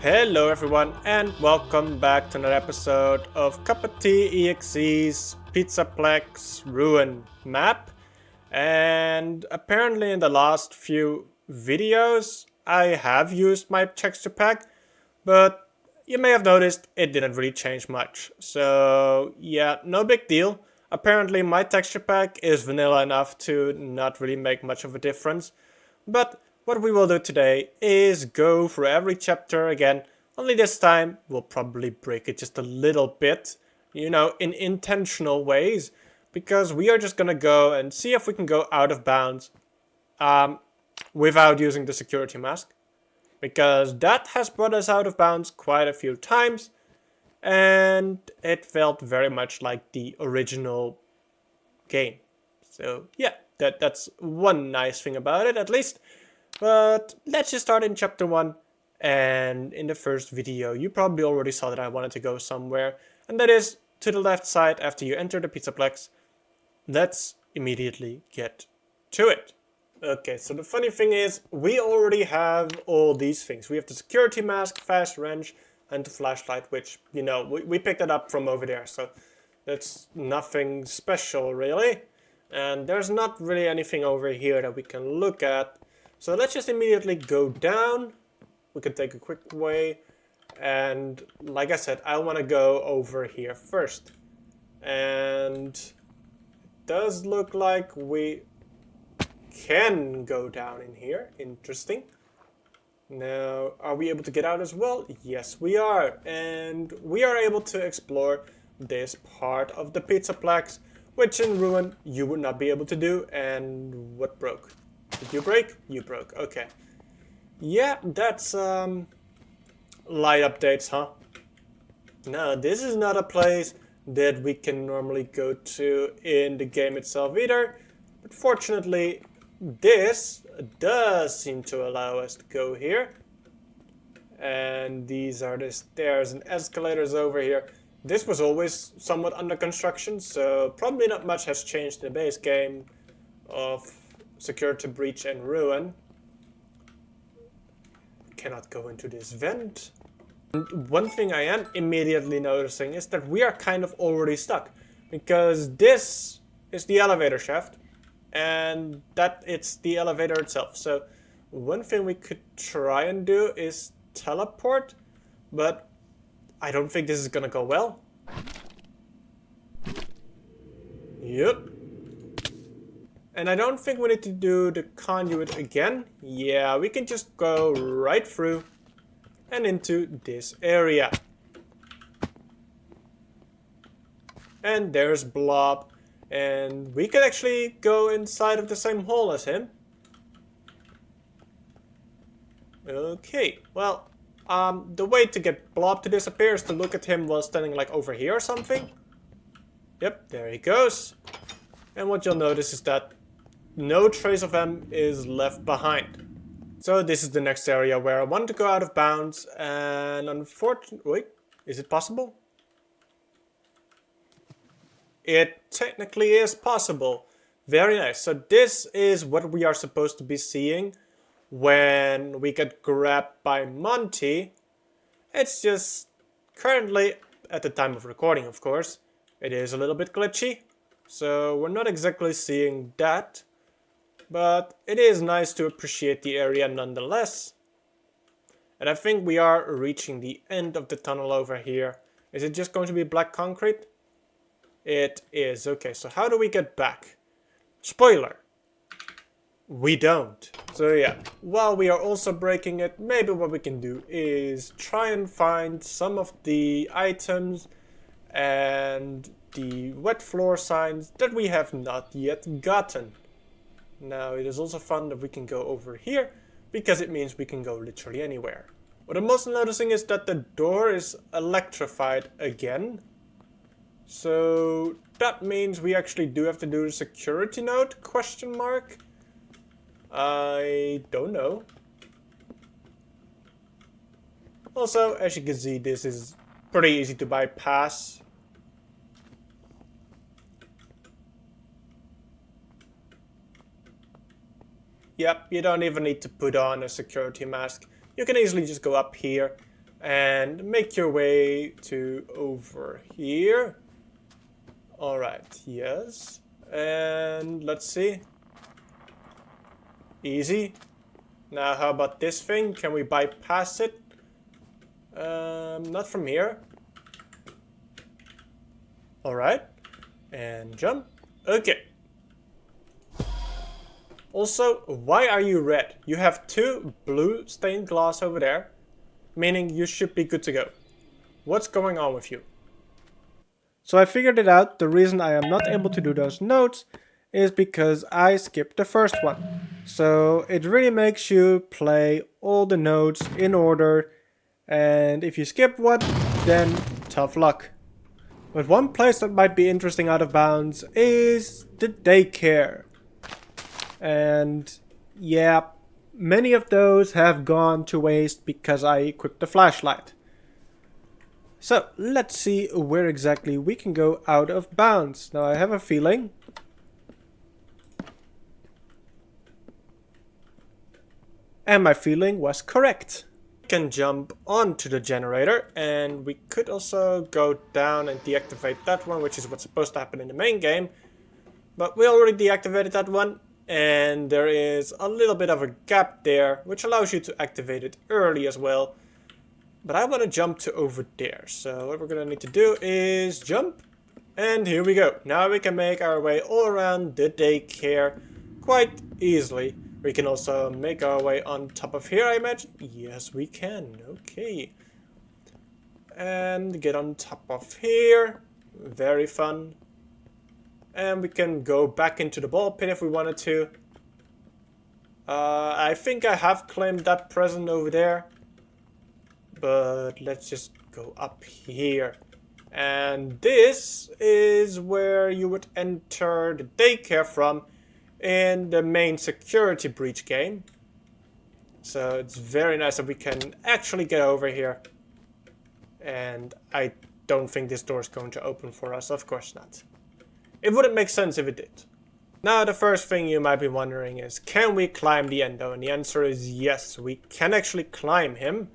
Hello everyone and welcome back to another episode of CuppaTeaExe's Pizzaplex Ruin map. And apparently in the last few videos I have used my texture pack, but you may have noticed it didn't really change much. So yeah, no big deal. Apparently my texture pack is vanilla enough to not really make much of a difference. But what we will do today is go through every chapter again, only this time we'll probably break it just a little bit, in intentional ways, because we are just gonna go and see if we can go out of bounds without using the security mask, because that has brought us out of bounds quite a few times, and it felt very much like the original game. So yeah, that's one nice thing about it, at least. But let's just start in chapter 1. And in the first video, you probably already saw that I wanted to go somewhere, and that is to the left side after you enter the Pizzaplex. Let's immediately get to it. Okay, so the funny thing is, we already have all these things. We have the security mask, fast wrench, and the flashlight, which, we picked it up from over there, so that's nothing special, really. And there's not really anything over here that we can look at. So let's just immediately go down. We can take a quick way. And like I said, I want to go over here first. And it does look like we can go down in here. Interesting. Now, are we able to get out as well? Yes, we are. And we are able to explore this part of the Pizzaplex, which in Ruin you would not be able to do. And what broke? Did you break? You broke. Okay. Yeah, that's light updates, huh? No, this is not a place that we can normally go to in the game itself either. But fortunately, this does seem to allow us to go here. And these are the stairs and escalators over here. This was always somewhat under construction, so probably not much has changed in the base game of Security Breach and Ruin. Cannot go into this vent. And one thing I am immediately noticing is that we are kind of already stuck, because this is the elevator shaft and that it's the elevator itself. So one thing we could try and do is teleport, but I don't think this is gonna go well. Yep. And I don't think we need to do the conduit again. Yeah, we can just go right through and into this area. And there's Blob. And we can actually go inside of the same hole as him. Okay, well, the way to get Blob to disappear is to look at him while standing like over here or something. Yep, there he goes. And what you'll notice is that no trace of him is left behind. So this is the next area where I want to go out of bounds, and unfortunately, wait, is it possible? It technically is possible. Very nice. So this is what we are supposed to be seeing when we get grabbed by Monty. It's just currently, at the time of recording of course, it is a little bit glitchy. So we're not exactly seeing that. But it is nice to appreciate the area nonetheless. And I think we are reaching the end of the tunnel over here. Is it just going to be black concrete? It is. Okay, so how do we get back? Spoiler. We don't. So yeah, while we are also breaking it, maybe what we can do is try and find some of the items and the wet floor signs that we have not yet gotten. Now, it is also fun that we can go over here, because it means we can go literally anywhere. What I'm also noticing is that the door is electrified again. So that means we actually do have to do the security node, question mark? I don't know. Also, as you can see, this is pretty easy to bypass. Yep, you don't even need to put on a security mask. You can easily just go up here and make your way to over here. Alright, yes. And let's see. Easy. Now how about this thing? Can we bypass it? Not from here. Alright. And jump. Okay. Also, why are you red? You have 2 blue stained glass over there, meaning you should be good to go. What's going on with you? So I figured it out. The reason I am not able to do those notes is because I skipped the first one. So it really makes you play all the notes in order, and if you skip one, then tough luck. But one place that might be interesting out of bounds is the daycare. And yeah, many of those have gone to waste because I equipped the flashlight. So let's see where exactly we can go out of bounds. Now I have a feeling. And my feeling was correct. We can jump onto the generator, and we could also go down and deactivate that one, which is what's supposed to happen in the main game. But we already deactivated that one. And there is a little bit of a gap there, which allows you to activate it early as well. But I want to jump to over there. So what we're going to need to do is jump. And here we go. Now we can make our way all around the daycare quite easily. We can also make our way on top of here, I imagine. Yes, we can. Okay. And get on top of here. Very fun. And we can go back into the ball pit if we wanted to. I think I have claimed that present over there. But let's just go up here. And this is where you would enter the daycare from in the main security breach game. So it's very nice that we can actually get over here. And I don't think this door is going to open for us. Of course not. It wouldn't make sense if it did. Now the first thing you might be wondering is, can we climb the endo? And the answer is yes, we can actually climb him.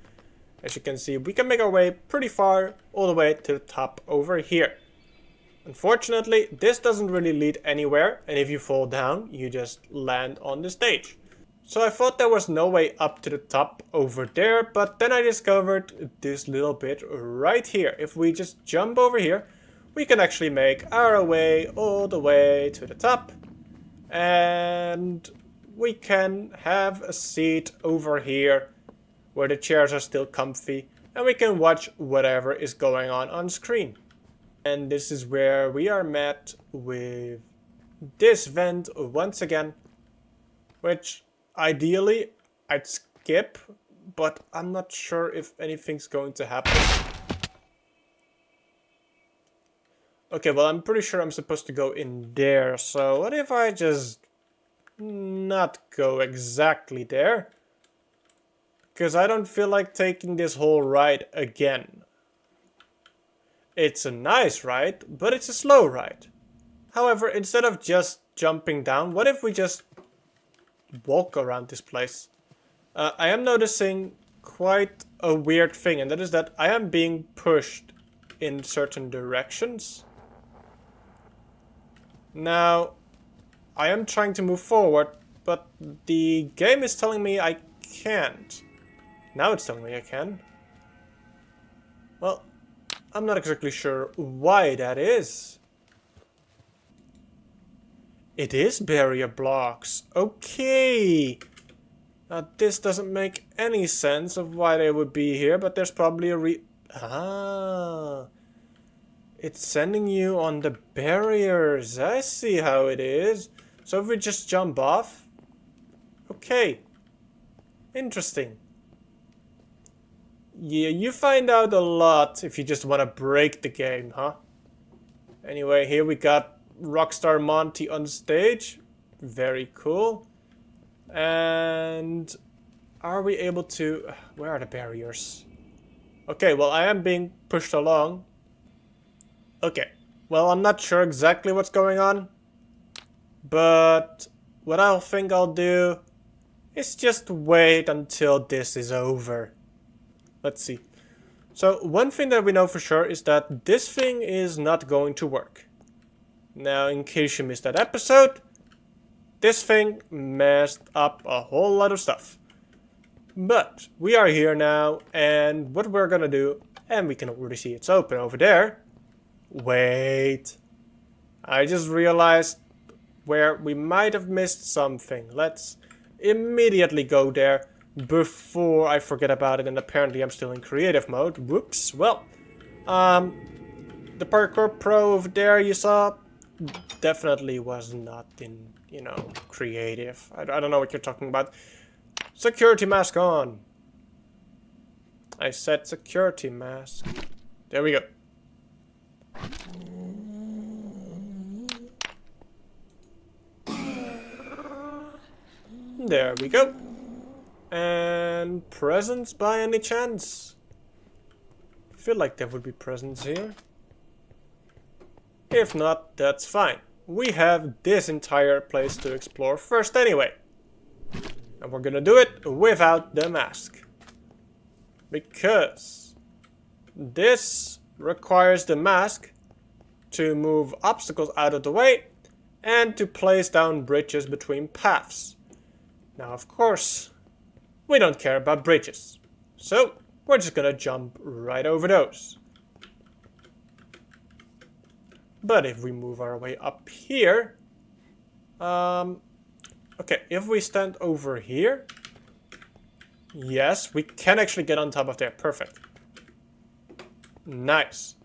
As you can see, we can make our way pretty far, all the way to the top over here. Unfortunately, this doesn't really lead anywhere, and if you fall down, you just land on the stage. So I thought there was no way up to the top over there, but then I discovered this little bit right here. If we just jump over here, we can actually make our way all the way to the top. And we can have a seat over here where the chairs are still comfy. And we can watch whatever is going on screen. And this is where we are met with this vent once again. Which ideally I'd skip, but I'm not sure if anything's going to happen. Okay, well, I'm pretty sure I'm supposed to go in there, so what if I just not go exactly there? Because I don't feel like taking this whole ride again. It's a nice ride, but it's a slow ride. However, instead of just jumping down, what if we just walk around this place? I am noticing quite a weird thing, and that is that I am being pushed in certain directions. Now, I am trying to move forward, but the game is telling me I can't. Now it's telling me I can. Well, I'm not exactly sure why that is. It is barrier blocks. Okay. Now this doesn't make any sense of why they would be here, but there's probably a it's sending you on the barriers. I see how it is. So if we just jump off. Okay. Interesting. Yeah, you find out a lot if you just want to break the game, huh? Anyway, here we got Rockstar Monty on stage. Very cool. And are we able to... Where are the barriers? Okay, well, I am being pushed along. Okay, well, I'm not sure exactly what's going on. But what I think I'll do is just wait until this is over. Let's see. So one thing that we know for sure is that this thing is not going to work. Now, in case you missed that episode, this thing messed up a whole lot of stuff. But we are here now, and what we're gonna do, and we can already see it's open over there. Wait. I just realized where we might have missed something. Let's immediately go there before I forget about it, and apparently I'm still in creative mode. Whoops. Well, the parkour pro over there you saw definitely was not in, creative. I don't know what you're talking about. Security mask on. I said security mask. There we go. There we go. And presents by any chance? I feel like there would be presents here. If not, that's fine. We have this entire place to explore first anyway. And we're gonna do it without the mask. Because this requires the mask to move obstacles out of the way and to place down bridges between paths. Now, of course, we don't care about bridges. So, we're just gonna jump right over those. But if we move our way up here, okay, if we stand over here, yes, we can actually get on top of there. Perfect. Nice.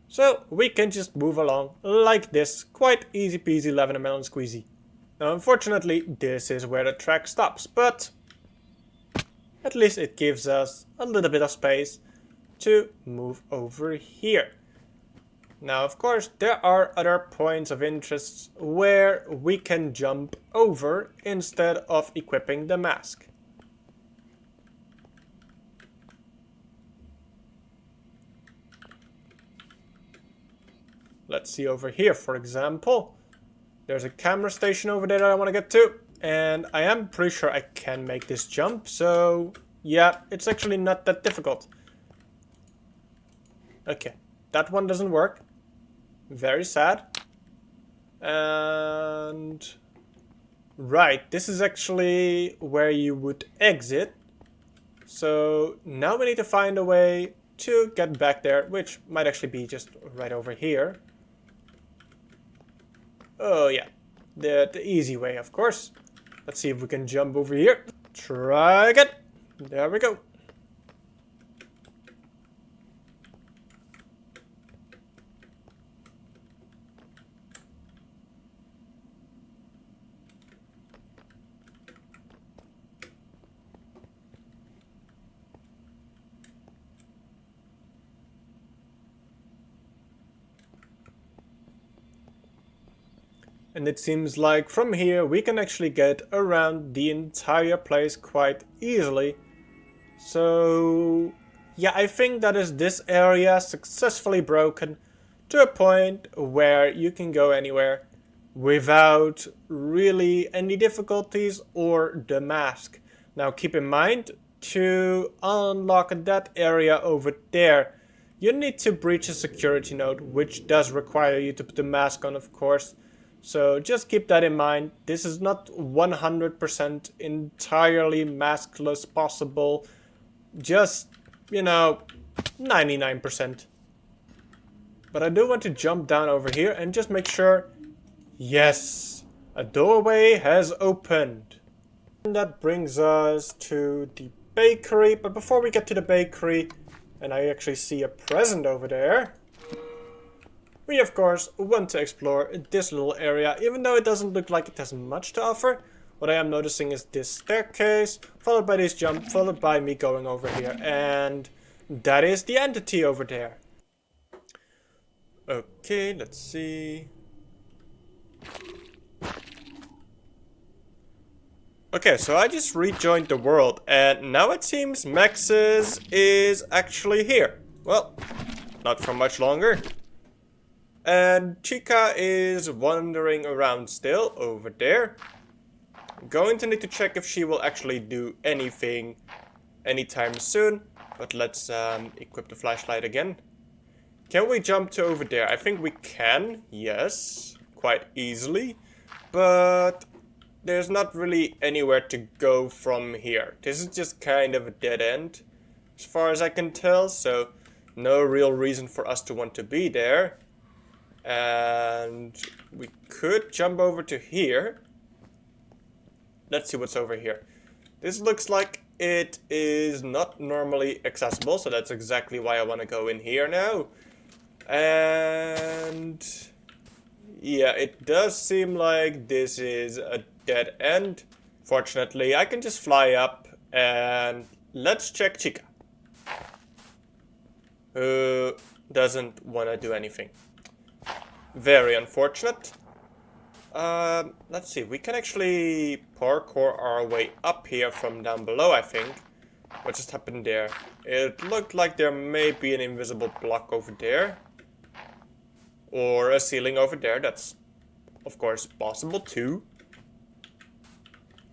So we can just move along like this. Quite easy peasy, lemon and melon squeezy. Now, unfortunately, this is where the track stops, but at least it gives us a little bit of space to move over here. Now, of course, there are other points of interest where we can jump over instead of equipping the mask. Let's see over here, for example. There's a camera station over there that I want to get to. And I am pretty sure I can make this jump. So, yeah, it's actually not that difficult. Okay, that one doesn't work. Very sad. And right, this is actually where you would exit. So now we need to find a way to get back there, which might actually be just right over here. Oh yeah, the easy way, of course. Let's see if we can jump over here. Try again. There we go. And it seems like from here we can actually get around the entire place quite easily. So yeah, I think that is this area successfully broken to a point where you can go anywhere without really any difficulties or the mask. Now keep in mind, to unlock that area over there, you need to breach a security node, which does require you to put the mask on, of course. So just keep that in mind. This is not 100% entirely maskless possible. Just, 99%. But I do want to jump down over here and just make sure, yes, a doorway has opened. And that brings us to the bakery. But before we get to the bakery, and I actually see a present over there, we of course want to explore this little area, even though it doesn't look like it has much to offer. What I am noticing is this staircase, followed by this jump, followed by me going over here, and that is the entity over there. Okay, let's see. Okay, so I just rejoined the world, and now it seems Max's is actually here. Well, not for much longer. And Chica is wandering around still over there. I'm going to need to check if she will actually do anything anytime soon. But let's equip the flashlight again. Can we jump to over there? I think we can, yes, quite easily. But there's not really anywhere to go from here. This is just kind of a dead end, as far as I can tell. So no real reason for us to want to be there. And we could jump over to here. Let's see what's over here. This looks like it is not normally accessible, so that's exactly why I want to go in here now. And yeah, it does seem like this is a dead end. Fortunately, I can just fly up and let's check Chica, who doesn't want to do anything. Very unfortunate. Let's see, we can actually parkour our way up here from down below, I think. What just happened there? It looked like there may be an invisible block over there. Or a ceiling over there, that's of course possible too.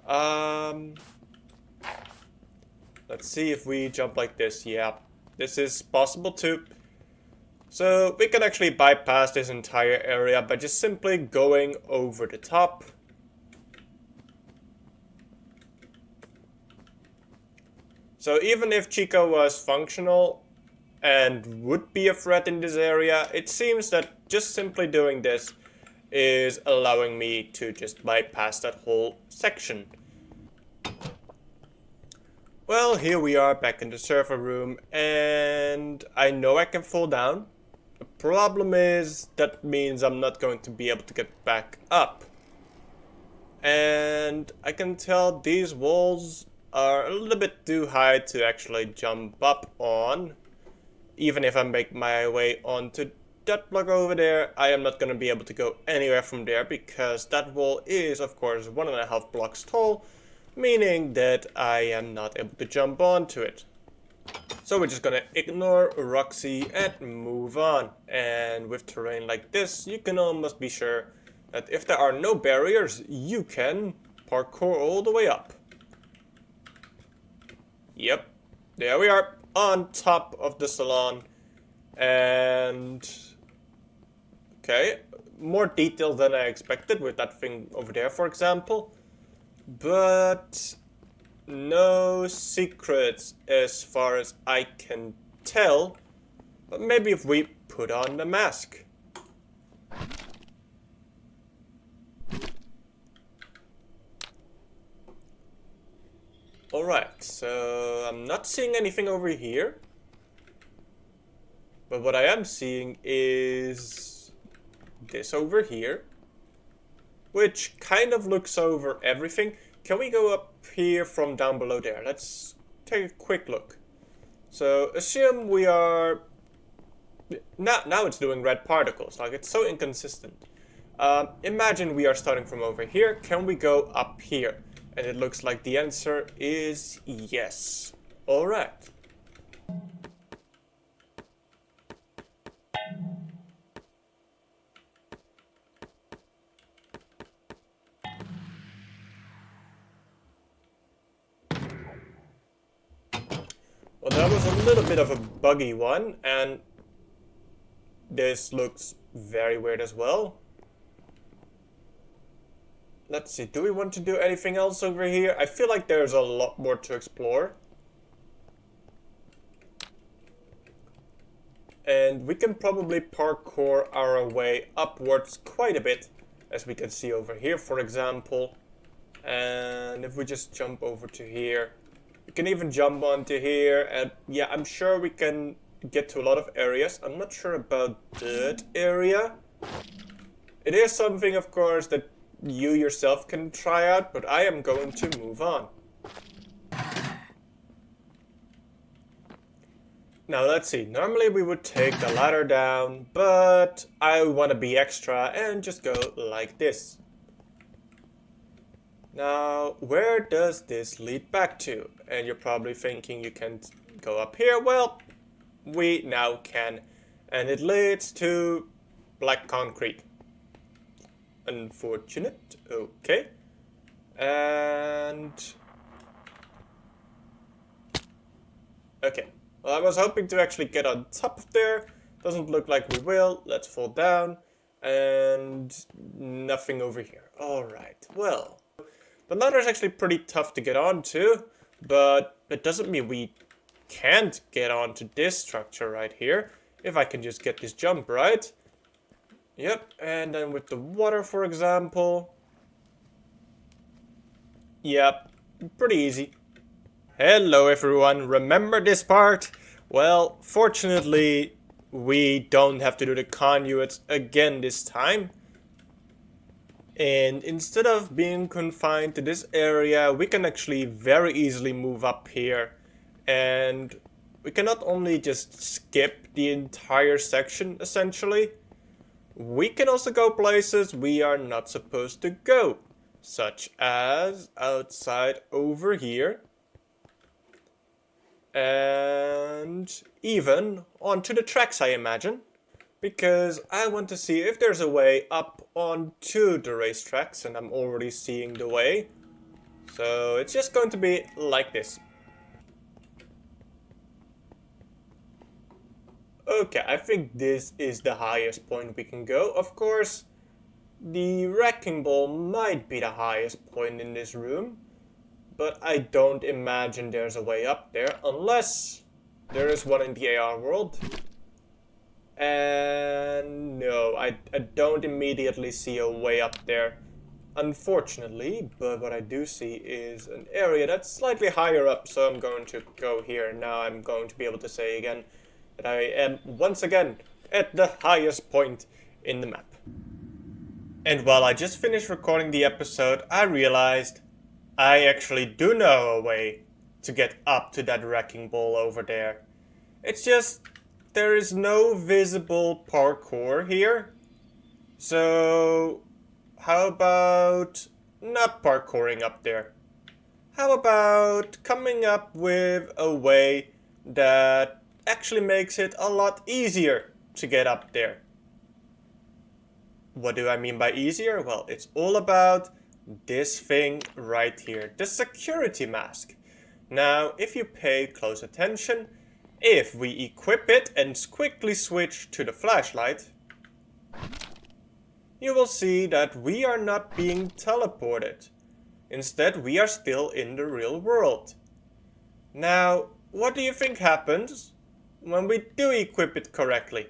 Let's see if we jump like this. Yeah, this is possible too. So we can actually bypass this entire area by just simply going over the top. So even if Chica was functional and would be a threat in this area, it seems that just simply doing this is allowing me to just bypass that whole section. Well, here we are back in the server room, and I know I can fall down. The problem is that means I'm not going to be able to get back up. And I can tell these walls are a little bit too high to actually jump up on. Even if I make my way onto that block over there, I am not going to be able to go anywhere from there because that wall is, of course, 1.5 blocks tall, meaning that I am not able to jump onto it. So we're just going to ignore Roxy and move on. And with terrain like this, you can almost be sure that if there are no barriers, you can parkour all the way up. Yep, there we are. On top of the salon. And okay, more detail than I expected with that thing over there, for example, but no secrets as far as I can tell. But maybe if we put on the mask. Alright, so I'm not seeing anything over here. But what I am seeing is this over here, which kind of looks over everything. Can we go up here from down below there? Let's take a quick look. So assume we are... Now it's doing red particles, like it's so inconsistent. Imagine we are starting from over here. Can we go up here? And it looks like the answer is yes. Alright. Well, that was a little bit of a buggy one, and this looks very weird as well. Let's see, do we want to do anything else over here? I feel like there's a lot more to explore. And we can probably parkour our way upwards quite a bit, as we can see over here, for example. And if we just jump over to here, we can even jump onto here. And yeah, I'm sure we can get to a lot of areas. I'm not sure about that area. It is something, of course, that you yourself can try out, but I am going to move on. Now let's see, normally we would take the ladder down, but I want to be extra and just go like this. Now, where does this lead back to? And you're probably thinking you can't go up here. Well, we now can, and it leads to black concrete. Unfortunate. Okay. And Okay. Well, I was hoping to actually get on top of there. Doesn't look like we will. Let's fall down. And nothing over here. Alright, well. The ladder is actually pretty tough to get onto. But it doesn't mean we can't get onto this structure right here. If I can just get this jump right. Yep, and then with the water, for example. Yep, pretty easy. Hello everyone, remember this part? Well, fortunately, we don't have to do the conduits again this time. And instead of being confined to this area, we can actually very easily move up here. And we can not only just skip the entire section, essentially, we can also go places we are not supposed to go. Such as outside over here. And even onto the tracks, I imagine. Because I want to see if there's a way up onto the racetracks, and I'm already seeing the way. So it's just going to be like this. Okay, I think this is the highest point we can go. Of course, the wrecking ball might be the highest point in this room. But I don't imagine there's a way up there, unless there is one in the AR world. And no, I don't immediately see a way up there, unfortunately. But what I do see is an area that's slightly higher up, so I'm going to go here. Now I'm going to be able to say again that I am once again at the highest point in the map. And while I just finished recording the episode, I realized I actually do know a way to get up to that wrecking ball over there. It's just, there is no visible parkour here. So, how about not parkouring up there? How about coming up with a way that actually makes it a lot easier to get up there? What do I mean by easier? Well, it's all about this thing right here, the security mask. Now, if you pay close attention, if we equip it and quickly switch to the flashlight, you will see that we are not being teleported. Instead, we are still in the real world. Now, what do you think happens when we do equip it correctly?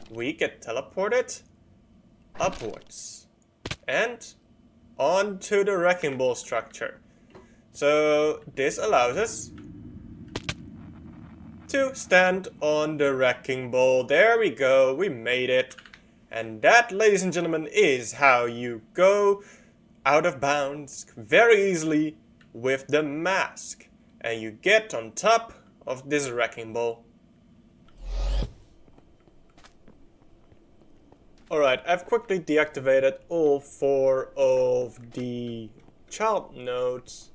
We get teleported upwards and onto the wrecking ball structure. So this allows us to stand on the wrecking ball. There we go, we made it. And that, ladies and gentlemen, is how you go out of bounds very easily with the mask. And you get on top of this wrecking ball. Alright, I've quickly deactivated all 4 of the child nodes.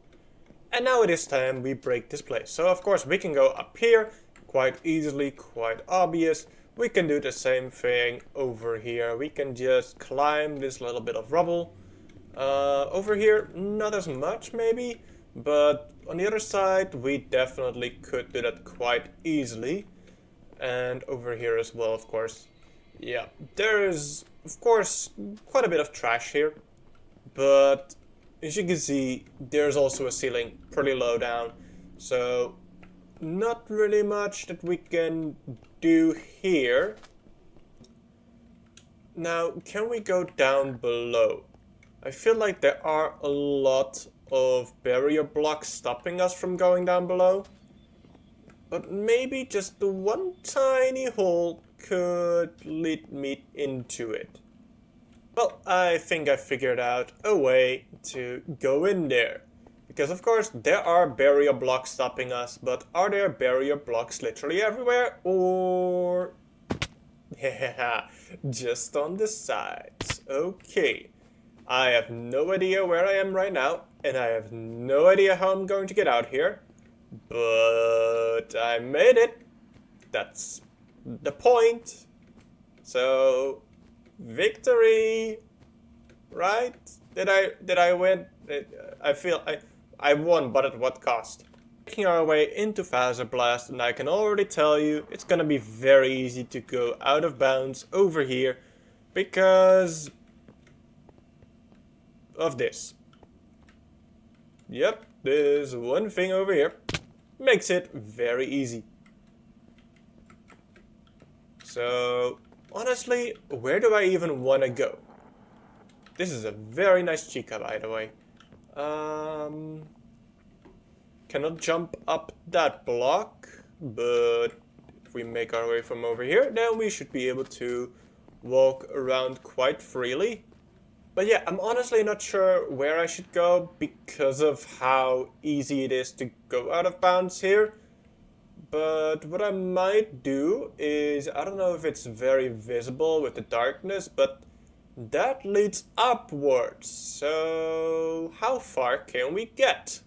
And now it is time we break this place. So of course we can go up here quite easily, quite obvious. We can do the same thing over here. We can just climb this little bit of rubble. Over here, not as much maybe. But on the other side, we definitely could do that quite easily. And over here as well, of course. Yeah, there is, of course, quite a bit of trash here, but as you can see, there's also a ceiling pretty low down, so not really much that we can do here. Now, can we go down below? I feel like there are a lot of barrier blocks stopping us from going down below, but maybe just the one tiny hole could lead me into it. Well, I think I figured out a way to go in there. Because of course there are barrier blocks stopping us, but are there barrier blocks literally everywhere? Or... yeah, just on the sides. Okay. I have no idea where I am right now, and I have no idea how I'm going to get out here. But I made it. That's the point. So victory, right? Did I win? I feel I won, but at what cost? Making our way into Phaser Blast, and I can already tell you it's gonna be very easy to go out of bounds over here because of this. Yep, this one thing over here makes it very easy. So, honestly, where do I even want to go? This is a very nice chica, by the way. Cannot jump up that block, but if we make our way from over here, then we should be able to walk around quite freely. But yeah, I'm honestly not sure where I should go because of how easy it is to go out of bounds here. But what I might do is, I don't know if it's very visible with the darkness, but that leads upwards. So how far can we get?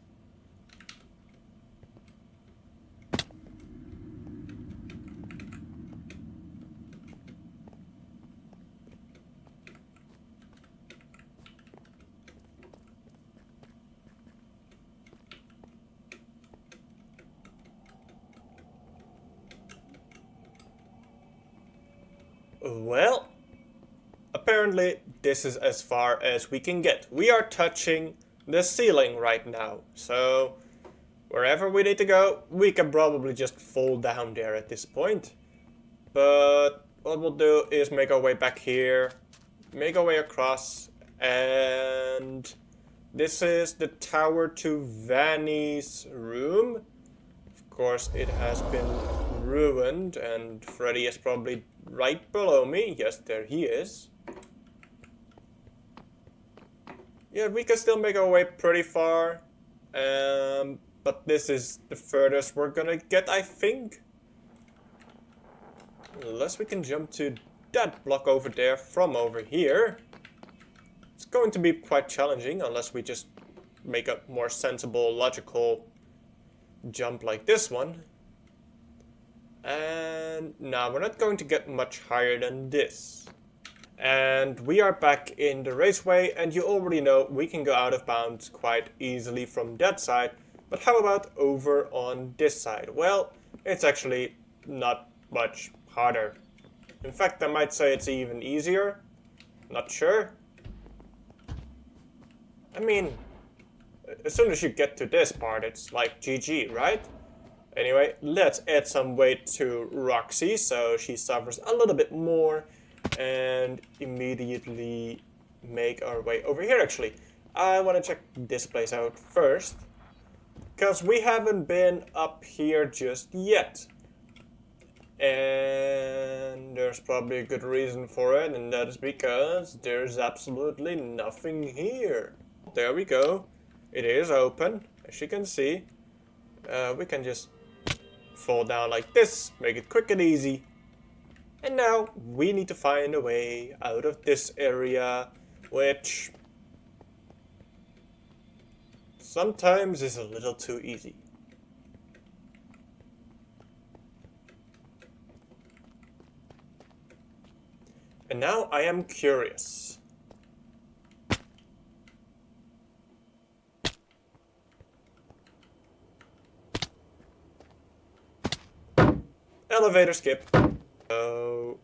Well, apparently this is as far as we can get. We are touching the ceiling right now, so wherever we need to go, we can probably just fall down there at this point. But what we'll do is make our way back here, make our way across, and this is the Tower to Vanny's room. Of course, it has been ruined, and Freddy is probably right below me. Yes, there he is. Yeah, we can still make our way pretty far, but this is the furthest we're gonna get, I think. Unless we can jump to that block over there from over here. It's going to be quite challenging unless we just make a more sensible, logical jump like this one. And no, we're not going to get much higher than this. And we are back in the raceway, and you already know we can go out of bounds quite easily from that side. But how about over on this side? Well, it's actually not much harder. In fact, I might say it's even easier. Not sure. I mean, as soon as you get to this part, it's like GG, right? Anyway, let's add some weight to Roxy so she suffers a little bit more. And immediately make our way over here. Actually, I want to check this place out first, because we haven't been up here just yet. And there's probably a good reason for it, and that is because there's absolutely nothing here. There we go. It is open, as you can see. We can just fall down like this, make it quick and easy. And now we need to find a way out of this area, which sometimes is a little too easy. And now I am curious. Elevator skip. So,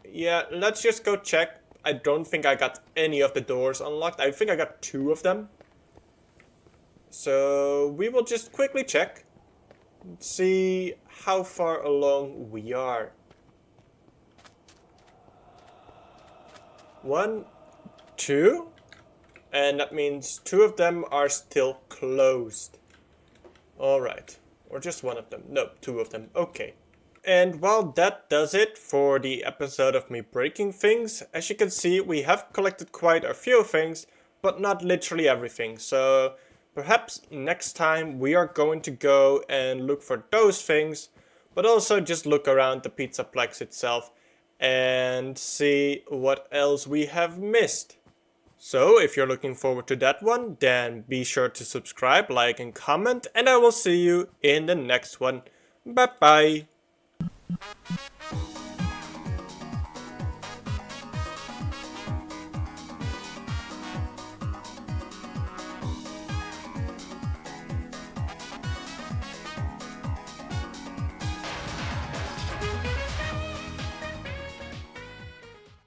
yeah, let's just go check. I don't think I got any of the doors unlocked. I think I got 2 of them. So, we will just quickly check. See how far along we are. 1, 2. And that means 2 of them are still closed. Alright. Or just 1 of them. No, 2 of them. Okay. And well, that does it for the episode of me breaking things. As you can see, we have collected quite a few things, but not literally everything. So perhaps next time we are going to go and look for those things, but also just look around the Pizzaplex itself and see what else we have missed. So if you're looking forward to that one, then be sure to subscribe, like and comment, and I will see you in the next one. Bye bye.